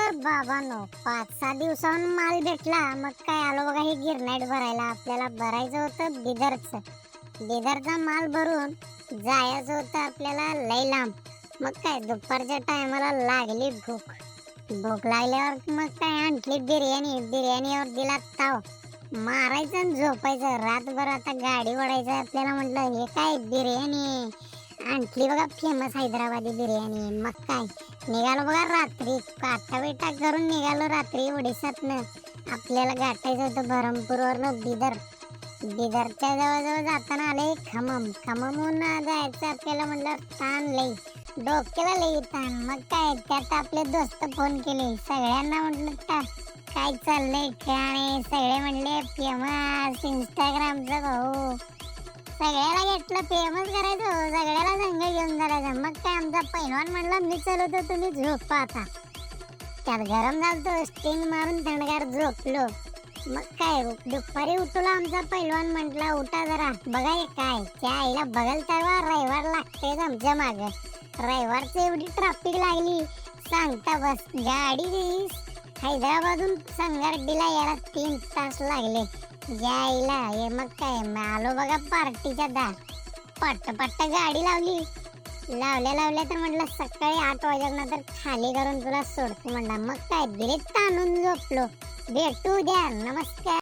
तर बाबांनो 5-6 दिवसाहून माल भेटला. मग काय आलो बघा ही गिरनाईट भरायला. आपल्याला भरायचं होतं बिदरचा माल भरून जायचं होतं आपल्याला लय लांब. मग काय दुपारच्या टायमाला लागली भूक लागल्यावर मग काय आणली बिर्याणीवर दिला ताव. मारायचं आणि झोपायचं रातभर. आता गाडी ओढायचं आपल्याला. म्हटलं हे काय बिर्याणी आणली बघा, फेमस हैदराबादी बिर्याणी. मग काय निघालो बघा रात्री, काटा बिटा करून निघालो रात्री ओडिशातनं. आपल्याला गाठायचं होतं बरहमपूरवरनं बिदरच्या जवळ जाताना आले खममहून जायचं आपल्याला. म्हटलं ताण लई, डोक्याला लई ताण. मग काय त्यात आपले दोस्त फोन केले सगळ्यांना. म्हटलं काय चाललंय काय नाही. सगळे म्हणले फेमस इंस्टाग्रामचा भाऊ. सगळ्याला घेतलं फेमस करायचं हो, सगळ्याला संघ घेऊन जायचं. मग काय आमचा पैलवान म्हणला मी चलवतो तुम्ही झोपा आता. त्यात गरम झालतो, स्टिंग मारून थंडगार झोपलो. मग काय दुपारी उठला आमचा पैलवान. म्हटला उठा जरा बघा हे काय त्या आईला बघल तेव्हा रविवार लागतेच आमच्या माग. रविवारची एवढी ट्रॅफिक लागली सांगता बस. गाडी हैदराबादून संगारेड्डीला यायला 3 तास लागले यायला. हे मग काय आलो बघा पार्टीच्या दार. पट्ट गाडी लावल्या तर म्हटलं सकाळी 8 वाजेनंतर खाली करून तुला सोडतो म्हणला. मग काय दिले ताणून झोपलो. भेटू द्या, नमस्कार.